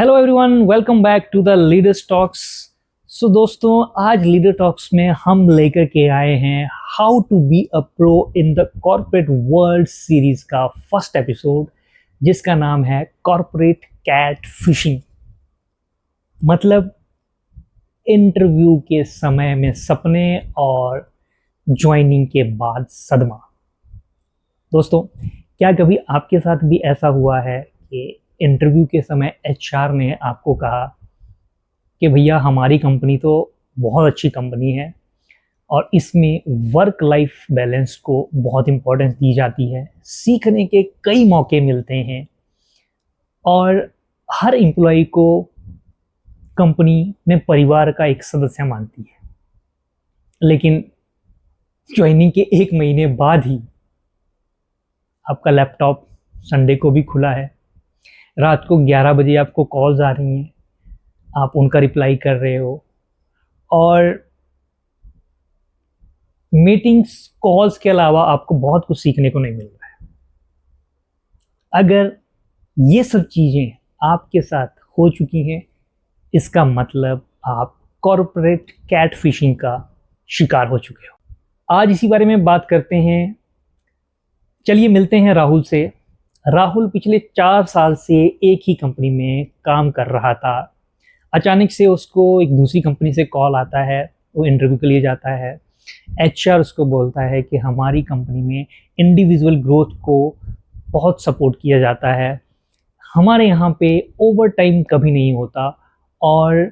Hello everyone, welcome back to the leaders talks. So दोस्तों, आज leader talks में हम लेकर के आए हैं how to be a pro in the corporate world series का फर्स्ट एपिसोड, जिसका नाम है कॉर्पोरेट कैट फिशिंग। मतलब इंटरव्यू के समय में सपने और ज्वाइनिंग के बाद सदमा। दोस्तों, क्या कभी आपके साथ भी ऐसा हुआ है कि इंटरव्यू के समय एचआर ने आपको कहा कि भैया हमारी कंपनी तो बहुत अच्छी कंपनी है और इसमें वर्क लाइफ बैलेंस को बहुत इम्पोर्टेंस दी जाती है, सीखने के कई मौके मिलते हैं और हर एम्प्लॉय को कंपनी में परिवार का एक सदस्य मानती है। लेकिन ज्वाइनिंग के 1 महीने बाद ही आपका लैपटॉप संडे को भी खुला है, रात को 11 बजे आपको कॉल्स आ रही हैं, आप उनका रिप्लाई कर रहे हो और मीटिंग्स कॉल्स के अलावा आपको बहुत कुछ सीखने को नहीं मिल रहा है। अगर ये सब चीज़ें आपके साथ हो चुकी हैं, इसका मतलब आप कॉर्पोरेट कैट फिशिंग का शिकार हो चुके हो। आज इसी बारे में बात करते हैं। चलिए मिलते हैं राहुल से। राहुल पिछले 4 साल से एक ही कंपनी में काम कर रहा था। अचानक से उसको एक दूसरी कंपनी से कॉल आता है, वो इंटरव्यू के लिए जाता है। एचआर उसको बोलता है कि हमारी कंपनी में इंडिविजुअल ग्रोथ को बहुत सपोर्ट किया जाता है, हमारे यहाँ पे ओवर टाइम कभी नहीं होता और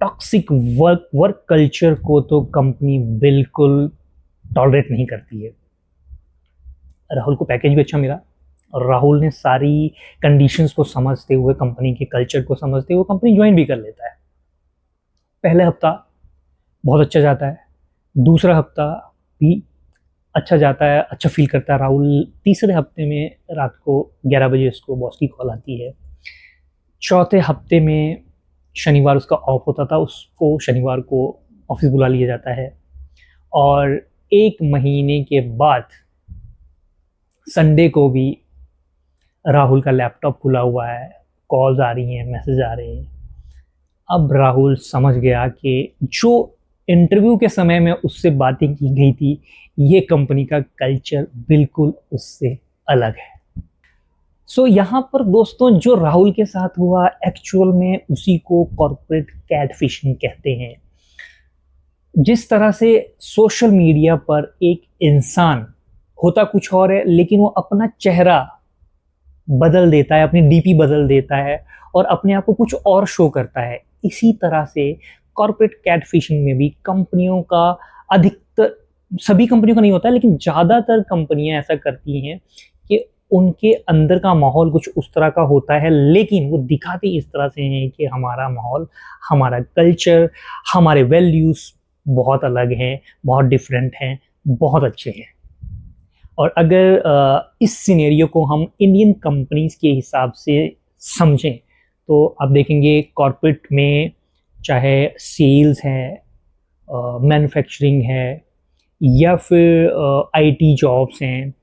टॉक्सिक वर्क कल्चर को तो कंपनी बिल्कुल टॉलरेट नहीं करती है। राहुल को पैकेज भी अच्छा मिला और राहुल ने सारी कंडीशंस को समझते हुए, कंपनी के कल्चर को समझते हुए कंपनी ज्वाइन भी कर लेता है। पहले हफ्ता बहुत अच्छा जाता है, दूसरा हफ्ता भी अच्छा जाता है, अच्छा फील करता है राहुल। तीसरे हफ्ते में रात को 11 बजे उसको बॉस की कॉल आती है। चौथे हफ्ते में शनिवार उसका ऑफ होता था, उसको शनिवार को ऑफिस बुला लिया जाता है और 1 महीने के बाद संडे को भी राहुल का लैपटॉप खुला हुआ है, कॉल्स आ रही हैं, मैसेज आ रहे हैं। अब राहुल समझ गया कि जो इंटरव्यू के समय में उससे बातें की गई थी, ये कंपनी का कल्चर बिल्कुल उससे अलग है। सो यहाँ पर दोस्तों, जो राहुल के साथ हुआ एक्चुअल में उसी को कॉर्पोरेट कैट फिशिंग कहते हैं। जिस तरह से सोशल मीडिया पर एक इंसान होता कुछ और है, लेकिन वो अपना चेहरा बदल देता है, अपनी डीपी बदल देता है और अपने आप को कुछ और शो करता है, इसी तरह से कॉर्पोरेट कैट फिशिंग में भी कंपनियों का, अधिकतर सभी कंपनियों का नहीं होता है लेकिन ज़्यादातर कंपनियां ऐसा करती हैं कि उनके अंदर का माहौल कुछ उस तरह का होता है, लेकिन वो दिखाती इस तरह से हैं कि हमारा माहौल, हमारा कल्चर, हमारे वैल्यूज़ बहुत अलग हैं, बहुत डिफरेंट हैं, बहुत अच्छे हैं। और अगर इस सिनेरियो को हम इंडियन कंपनीज के हिसाब से समझें तो आप देखेंगे कॉर्पोरेट में चाहे सेल्स है, मैन्युफैक्चरिंग है या फिर आईटी जॉब्स हैं,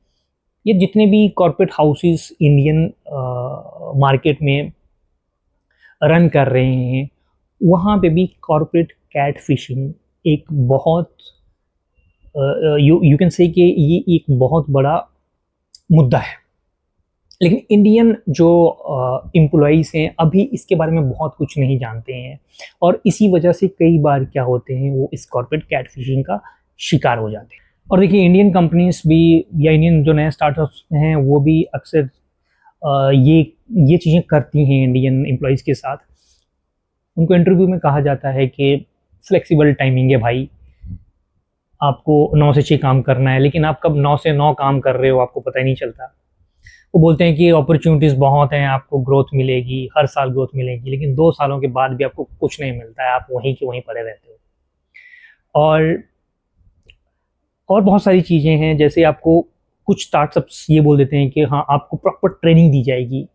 ये जितने भी कॉर्पोरेट हाउसेस इंडियन मार्केट में रन कर रहे हैं, वहाँ पे भी कॉर्पोरेट कैट फिशिंग एक बहुत यू कैन से कि ये एक बहुत बड़ा मुद्दा है। लेकिन इंडियन जो एम्प्लॉइज़ हैं अभी इसके बारे में बहुत कुछ नहीं जानते हैं और इसी वजह से कई बार क्या होते हैं, वो इस कॉर्पोरेट कैट फिशिंग का शिकार हो जाते हैं। और देखिए, इंडियन कंपनीज भी या इंडियन जो नए स्टार्टअप्स हैं वो भी अक्सर ये चीज़ें करती हैं इंडियन एम्प्लॉइज़ के साथ। उनको इंटरव्यू में कहा जाता है कि फ्लेक्सिबल टाइमिंग है भाई, आपको 9 से 6 काम करना है, लेकिन आप कब 9 से 9 काम कर रहे हो आपको पता ही नहीं चलता। वो बोलते हैं कि अपॉर्चुनिटीज़ बहुत हैं, आपको ग्रोथ मिलेगी, हर साल ग्रोथ मिलेगी, लेकिन 2 सालों के बाद भी आपको कुछ नहीं मिलता है, आप वहीं के वहीं पड़े रहते हो। और बहुत सारी चीज़ें हैं, जैसे आपको कुछ स्टार्टअप्स ये बोल देते हैं कि हाँ, आपको प्रॉपर ट्रेनिंग दी जाएगी,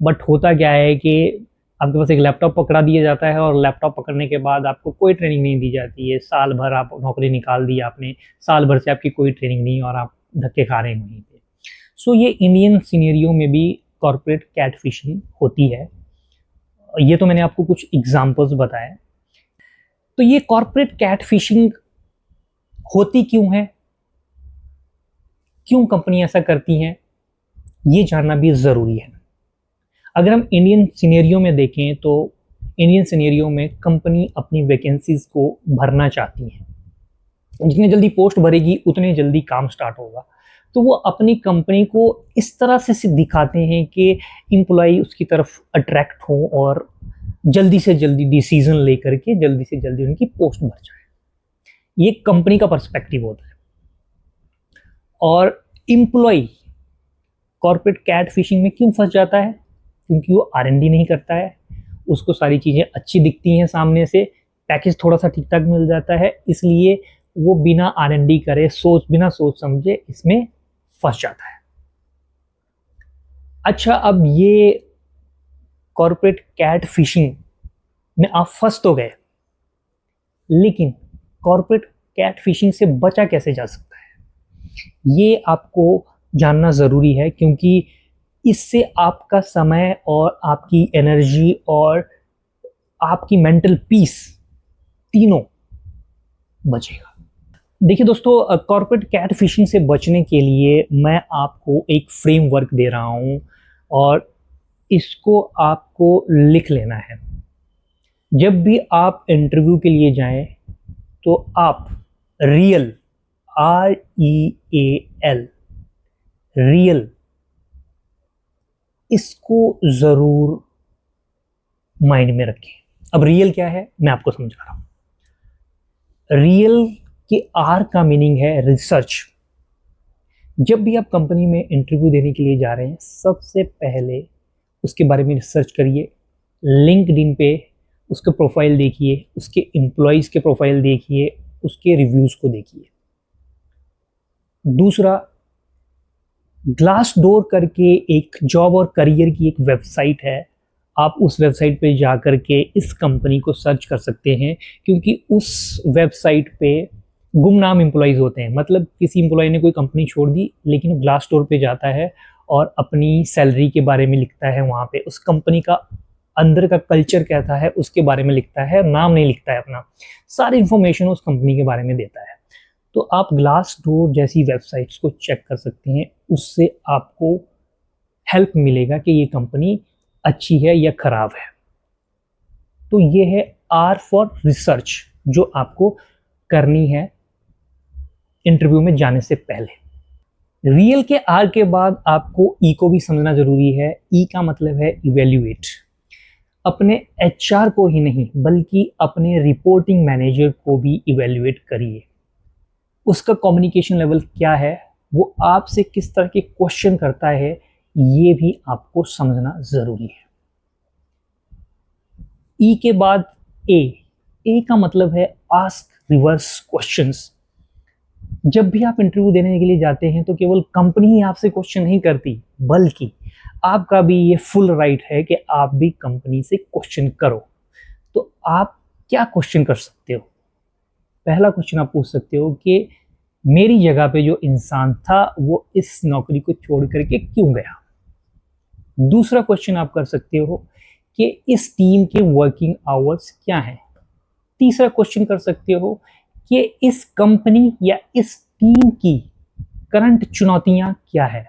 बट होता क्या है कि आपके पास एक लैपटॉप पकड़ा दिया जाता है और लैपटॉप पकड़ने के बाद आपको कोई ट्रेनिंग नहीं दी जाती है। साल भर आप नौकरी निकाल दी आपने, साल भर से आपकी कोई ट्रेनिंग नहीं और आप धक्के खा रहे हैं वहीं पे। सो ये इंडियन सिनेरियो में भी कॉर्पोरेट कैट फिशिंग होती है। ये तो मैंने आपको कुछ एग्जांपल्स बताए। तो ये कॉर्पोरेट कैट फिशिंग होती क्यों है, क्यों कंपनी ऐसा करती हैं, ये जानना भी ज़रूरी है। अगर हम इंडियन सिनेरियो में देखें तो इंडियन सिनेरियो में कंपनी अपनी वैकेंसीज को भरना चाहती है, जितनी जल्दी पोस्ट भरेगी उतने जल्दी काम स्टार्ट होगा। तो वो अपनी कंपनी को इस तरह से दिखाते हैं कि एम्प्लॉय उसकी तरफ अट्रैक्ट हो और जल्दी से जल्दी डिसीजन लेकर के जल्दी से जल्दी उनकी पोस्ट भर जाए। ये कंपनी का पर्सपेक्टिव होता है। और एम्प्लॉय कॉर्पोरेट कैट फिशिंग में क्यों फंस जाता है, क्योंकि वो R&D नहीं करता है, उसको सारी चीज़ें अच्छी दिखती हैं सामने से, पैकेज थोड़ा सा ठीक ठाक मिल जाता है, इसलिए वो बिना R&D करे बिना सोच समझे इसमें फंस जाता है। अच्छा, अब ये कॉर्पोरेट कैट फिशिंग में आप फंस तो गए, लेकिन कॉर्पोरेट कैट फिशिंग से बचा कैसे जा सकता है, ये आपको जानना ज़रूरी है, क्योंकि इससे आपका समय और आपकी एनर्जी और आपकी मेंटल पीस तीनों बचेगा। देखिए दोस्तों, कॉर्पोरेट कैट फिशिंग से बचने के लिए मैं आपको एक फ्रेमवर्क दे रहा हूँ और इसको आपको लिख लेना है। जब भी आप इंटरव्यू के लिए जाएं तो आप रियल REAL रियल इसको ज़रूर माइंड में रखें। अब रियल क्या है मैं आपको समझा रहा हूं। रियल के R का मीनिंग है रिसर्च। जब भी आप कंपनी में इंटरव्यू देने के लिए जा रहे हैं, सबसे पहले उसके बारे में रिसर्च करिए। लिंक्डइन पे उसका प्रोफाइल देखिए, उसके एम्प्लॉयज़ के प्रोफाइल देखिए, उसके रिव्यूज़ को देखिए। दूसरा, ग्लास डोर करके एक जॉब और करियर की एक वेबसाइट है, आप उस वेबसाइट पे जा कर के इस कंपनी को सर्च कर सकते हैं, क्योंकि उस वेबसाइट पे गुमनाम एम्प्लॉयज़ होते हैं। मतलब किसी एम्प्लॉय ने कोई कंपनी छोड़ दी, लेकिन ग्लास डोर पे जाता है और अपनी सैलरी के बारे में लिखता है, वहाँ पे उस कंपनी का अंदर का कल्चर कैसा है उसके बारे में लिखता है, नाम नहीं लिखता है अपना, सारी इंफॉर्मेशन उस कंपनी के बारे में देता है। तो आप ग्लास डोर जैसी वेबसाइट्स को चेक कर सकते हैं, उससे आपको हेल्प मिलेगा कि ये कंपनी अच्छी है या ख़राब है। तो ये है R फॉर रिसर्च, जो आपको करनी है इंटरव्यू में जाने से पहले। रियल के R के बाद आपको E को भी समझना ज़रूरी है। E का मतलब है इवेल्युएट। अपने HR को ही नहीं बल्कि अपने रिपोर्टिंग मैनेजर को भी इवेल्युएट करिए। उसका कम्युनिकेशन लेवल क्या है, वो आपसे किस तरह के क्वेश्चन करता है, ये भी आपको समझना ज़रूरी है। E के बाद A का मतलब है आस्क रिवर्स क्वेश्चंस। जब भी आप इंटरव्यू देने के लिए जाते हैं तो केवल कंपनी ही आपसे क्वेश्चन नहीं करती, बल्कि आपका भी ये फुल राइट है कि आप भी कंपनी से क्वेश्चन करो। तो आप क्या क्वेश्चन कर सकते हो? पहला क्वेश्चन आप पूछ सकते हो कि मेरी जगह पे जो इंसान था वो इस नौकरी को छोड़ करके क्यों गया। दूसरा क्वेश्चन आप कर सकते हो कि इस टीम के वर्किंग आवर्स क्या हैं। तीसरा क्वेश्चन कर सकते हो कि इस कंपनी या इस टीम की करंट चुनौतियां क्या है।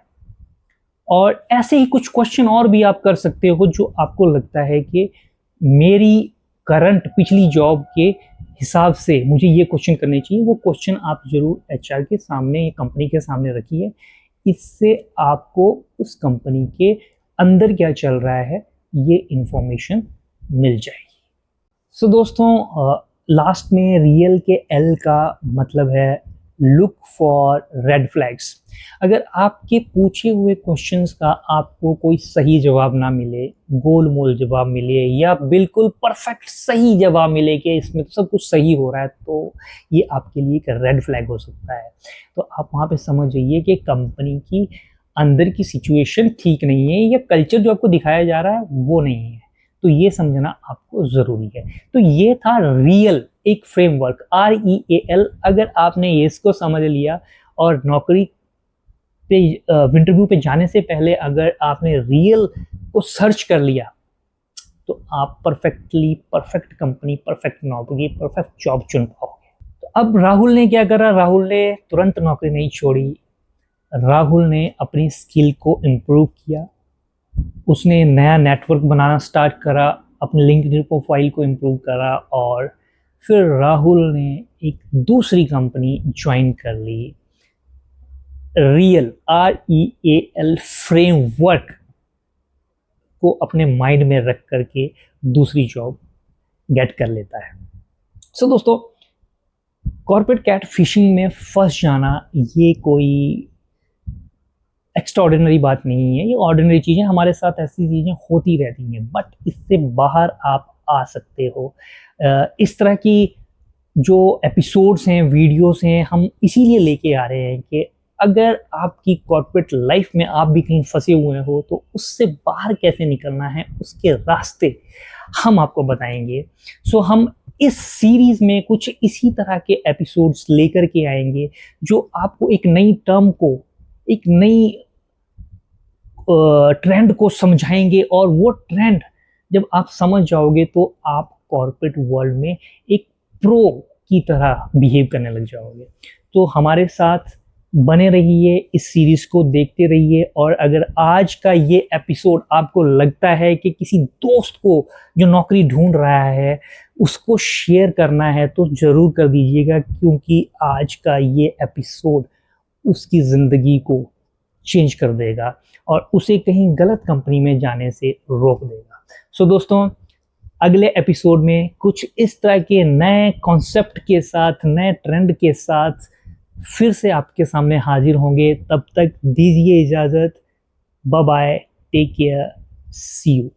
और ऐसे ही कुछ क्वेश्चन और भी आप कर सकते हो जो आपको लगता है कि मेरी करंट पिछली जॉब के हिसाब से मुझे ये क्वेश्चन करने चाहिए। वो क्वेश्चन आप जरूर HR के सामने या कंपनी के सामने रखिए। इससे आपको उस कंपनी के अंदर क्या चल रहा है ये इंफॉर्मेशन मिल जाएगी। सो दोस्तों, लास्ट में रियल के L का मतलब है लुक फॉर रेड फ्लैग्स। अगर आपके पूछे हुए क्वेश्चंस का आपको कोई सही जवाब ना मिले, गोल मोल जवाब मिले या बिल्कुल परफेक्ट सही जवाब मिले कि इसमें तो सब कुछ सही हो रहा है, तो ये आपके लिए एक रेड फ्लैग हो सकता है। तो आप वहाँ पे समझ जाइए कि कंपनी की अंदर की सिचुएशन ठीक नहीं है या कल्चर जो आपको दिखाया जा रहा है वो नहीं है। तो ये समझना आपको ज़रूरी है। तो ये था रियल एक फ्रेमवर्क REAL। अगर आपने ये इसको समझ लिया और नौकरी पे इंटरव्यू पे जाने से पहले अगर आपने रियल को सर्च कर लिया तो आप परफेक्ट कंपनी, परफेक्ट नौकरी, परफेक्ट जॉब चुन पाओगे। तो अब राहुल ने क्या करा, राहुल ने तुरंत नौकरी नहीं छोड़ी, राहुल ने अपनी स्किल को इम्प्रूव किया, उसने नया नेटवर्क बनाना स्टार्ट करा, अपने लिंक्डइन प्रोफाइल को इम्प्रूव करा, और फिर राहुल ने एक दूसरी कंपनी ज्वाइन कर ली, रियल REAL फ्रेमवर्क को अपने माइंड में रख करके दूसरी जॉब गेट कर लेता है। सो दोस्तों, कॉर्पोरेट कैट फिशिंग में फंस जाना ये कोई एक्स्ट्राऑर्डिनरी बात नहीं है, ये ऑर्डिनरी चीज़ें, हमारे साथ ऐसी चीज़ें होती रहती हैं, बट इससे बाहर आप आ सकते हो। इस तरह की जो एपिसोड्स हैं, वीडियोस हैं, हम इसीलिए लेके आ रहे हैं कि अगर आपकी कॉर्पोरेट लाइफ में आप भी कहीं फंसे हुए हो तो उससे बाहर कैसे निकलना है, उसके रास्ते हम आपको बताएंगे। सो हम इस सीरीज में कुछ इसी तरह के एपिसोड्स लेकर के आएंगे जो आपको एक नई टर्म को, एक नई ट्रेंड को समझाएंगे, और वो ट्रेंड जब आप समझ जाओगे तो आप कॉर्पोरेट वर्ल्ड में एक प्रो की तरह बिहेव करने लग जाओगे। तो हमारे साथ बने रहिए, इस सीरीज को देखते रहिए, और अगर आज का ये एपिसोड आपको लगता है कि किसी दोस्त को जो नौकरी ढूंढ रहा है उसको शेयर करना है तो ज़रूर कर दीजिएगा, क्योंकि आज का ये एपिसोड उसकी ज़िंदगी को चेंज कर देगा और उसे कहीं गलत कंपनी में जाने से रोक देगा। सो दोस्तों, अगले एपिसोड में कुछ इस तरह के नए कॉन्सेप्ट के साथ, नए ट्रेंड के साथ फिर से आपके सामने हाजिर होंगे। तब तक दीजिए इजाज़त। Bye bye, take care, see you.